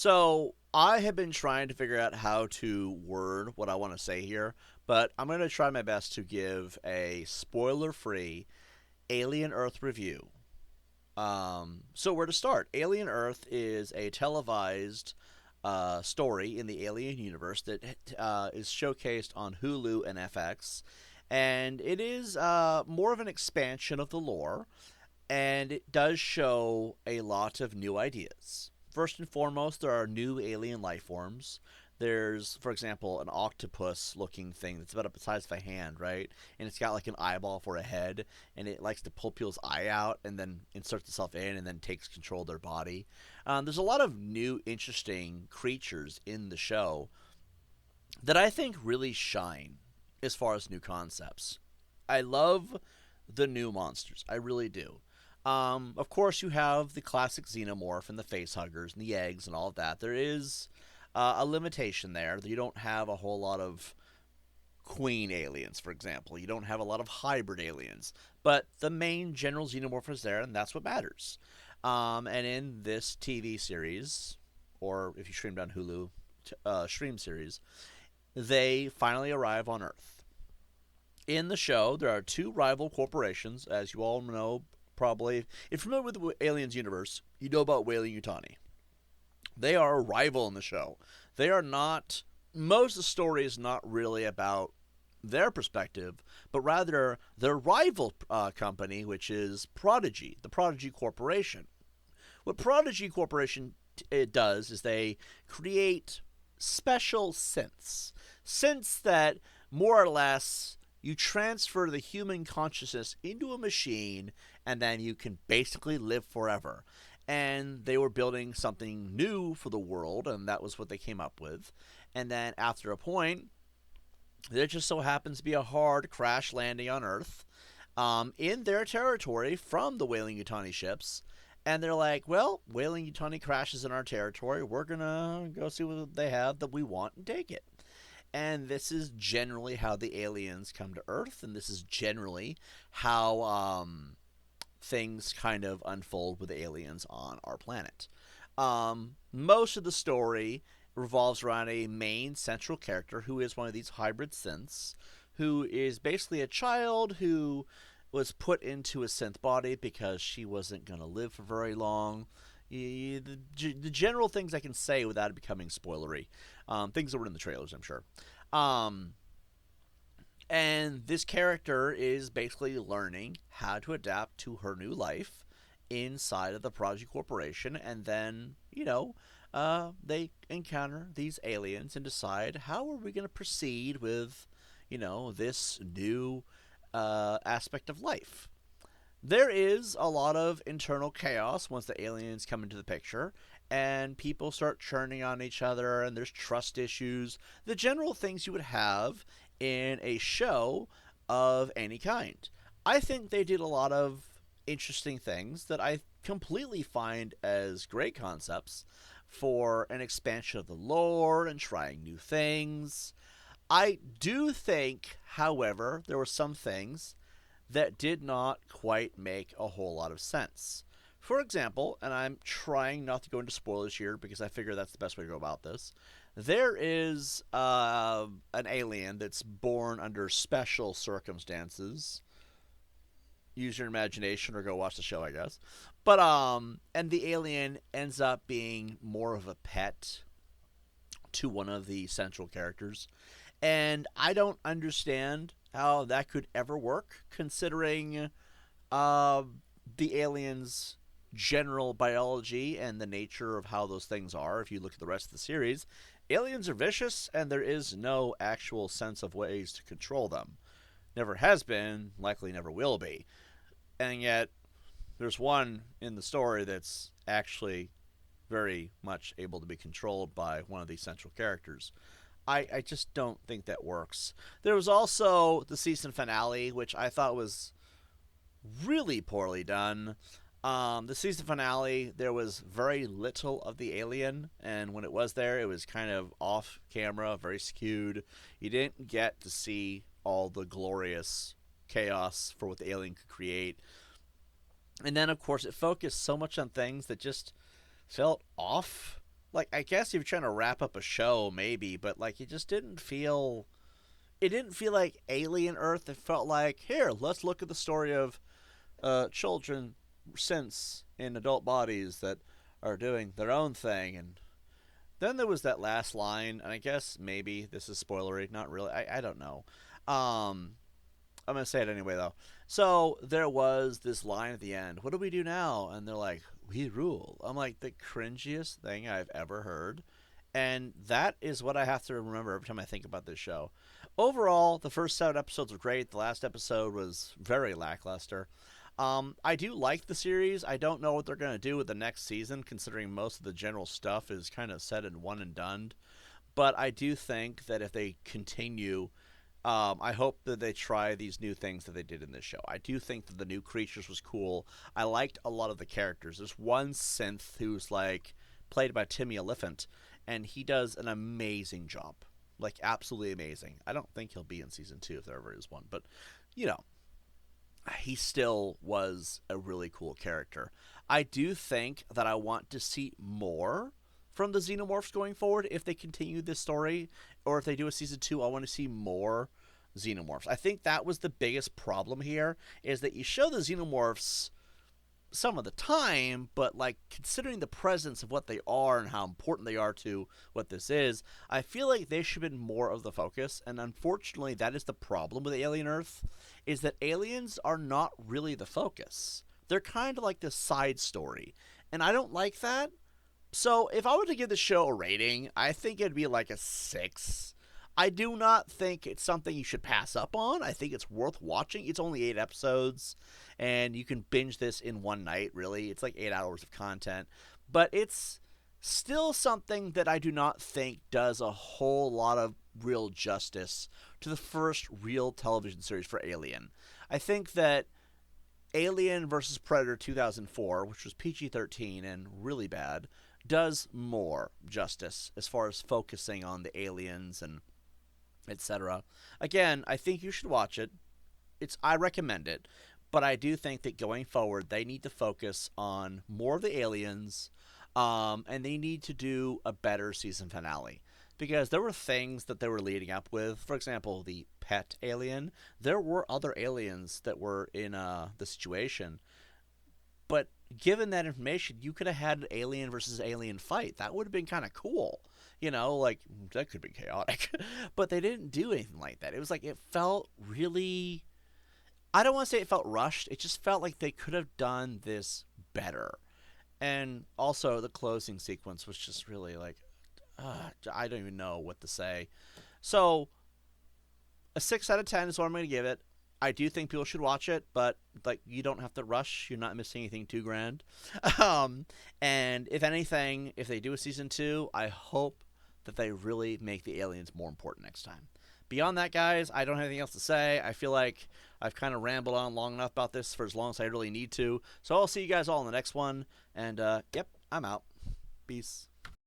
So I have been trying to figure out how to word what I want to say here, but I'm going to try my best to give a spoiler-free Alien Earth review. So where to start? Alien Earth is a televised story in the Alien universe that is showcased on Hulu and FX, and it is more of an expansion of the lore, and it does show a lot of new ideas. First and foremost, there are new alien life forms. There's, for example, an octopus looking thing that's about the size of a hand, right? And it's got like an eyeball for a head, and it likes to pull people's eye out and then inserts itself in and then takes control of their body. There's a lot of new, interesting creatures in the show that I think really shine as far as new concepts. I love the new monsters. I really do. Of course, you have the classic xenomorph and the facehuggers and the eggs and all of that. There is a limitation there. You don't have a whole lot of queen aliens, for example. You don't have a lot of hybrid aliens. But the main general xenomorph is there, and that's what matters. And in this TV series, or if you stream down Hulu, stream series, they finally arrive on Earth. In the show, there are two rival corporations, as you all know. Probably, if you're familiar with the Aliens universe, you know about Weyland-Yutani. They are a rival in the show. They are not. Most of the story is not really about their perspective, but rather their rival company, which is Prodigy, the Prodigy Corporation. What Prodigy Corporation it does is they create special synths that more or less you transfer the human consciousness into a machine, and then you can basically live forever. And they were building something new for the world, and that was what they came up with. And then after a point, there just so happens to be a hard crash landing on Earth in their territory from the Weyland-Yutani ships. And they're like, well, Weyland-Yutani crashes in our territory. We're going to go see what they have that we want and take it. And this is generally how the aliens come to Earth, and this is generally how things kind of unfold with aliens on our planet. Most of the story revolves around a main central character who is one of these hybrid synths, who is basically a child who was put into a synth body because she wasn't going to live for very long. The general things I can say without it becoming spoilery. Things that were in the trailers, I'm sure. And this character is basically learning how to adapt to her new life inside of the Prodigy Corporation. And then, they encounter these aliens and decide how are we going to proceed with, this new aspect of life. There is a lot of internal chaos once the aliens come into the picture, and people start churning on each other, and there's trust issues. The general things you would have in a show of any kind. I think they did a lot of interesting things that I completely find as great concepts for an expansion of the lore and trying new things. I do think, however, there were some things that did not quite make a whole lot of sense. For example, and I'm trying not to go into spoilers here because I figure that's the best way to go about this, there is an alien that's born under special circumstances. Use your imagination or go watch the show, I guess. But and the alien ends up being more of a pet to one of the central characters. And I don't understand how that could ever work, considering the aliens' general biology and the nature of how those things are. If you look at the rest of the series, aliens are vicious, and there is no actual sense of ways to control them. Never has been, likely never will be. And yet, there's one in the story that's actually very much able to be controlled by one of these central characters. I just don't think that works. There was also the season finale, which I thought was really poorly done. The season finale, there was very little of the alien, and when it was there, it was kind of off camera, very skewed. You didn't get to see all the glorious chaos for what the alien could create. And then, of course, it focused so much on things that just felt off. like, I guess if you're trying to wrap up a show, maybe, but like it just didn't feel. It didn't feel like Alien Earth. It felt like, here, let's look at the story of children since in adult bodies that are doing their own thing. And then there was that last line, and I guess maybe this is spoilery, not really. I don't know. Um, I'm gonna say it anyway though. So there was this line at the end. What do we do now? And they're like, "We rule." I'm like, the cringiest thing I've ever heard, and that is what I have to remember every time I think about this show. Overall, the first 7 episodes were great. The last episode was very lackluster. I do like the series. I don't know what they're going to do with the next season, considering most of the general stuff is kind of said and one and done. But I do think that if they continue, I hope that they try these new things that they did in this show. I do think that the new creatures was cool. I liked a lot of the characters. There's one synth who's like played by Timmy Elephant, and he does an amazing job. Like, absolutely amazing. I don't think he'll be in season 2 if there ever is one, but you know, he still was a really cool character. I do think that I want to see more from the Xenomorphs going forward if they continue this story, or if they do a season 2. I want to see more Xenomorphs. I think that was the biggest problem here, is that you show the Xenomorphs some of the time, but like considering the presence of what they are and how important they are to what this is, I feel like they should have been more of the focus. And unfortunately, that is the problem with Alien Earth, is that aliens are not really the focus. They're kind of like this side story, and I don't like that. So if I were to give the show a rating, I think it'd be like a 6. I do not think it's something you should pass up on. I think it's worth watching. It's only 8 episodes, and you can binge this in one night, really. It's like 8 hours of content. But it's still something that I do not think does a whole lot of real justice to the first real television series for Alien. I think that Alien vs. Predator 2004, which was PG-13 and really bad, does more justice as far as focusing on the aliens and etc. Again, I think you should watch it. I recommend it, but I do think that going forward they need to focus on more of the aliens, and they need to do a better season finale, because there were things that they were leading up with. For example, the pet alien. There were other aliens that were in the situation, but given that information, you could have had an alien versus alien fight. That would have been kind of cool. You know, like, that could be chaotic. But they didn't do anything like that. It was like, it felt really. I don't want to say it felt rushed. It just felt like they could have done this better. And also, the closing sequence was just really like, I don't even know what to say. So, a 6 out of 10 is what I'm going to give it. I do think people should watch it, but like, you don't have to rush. You're not missing anything too grand. Um, and if anything, if they do a season 2, I hope that they really make the aliens more important next time. Beyond that, guys, I don't have anything else to say. I feel like I've kind of rambled on long enough about this for as long as I really need to. So I'll see you guys all in the next one. And yep, I'm out. Peace.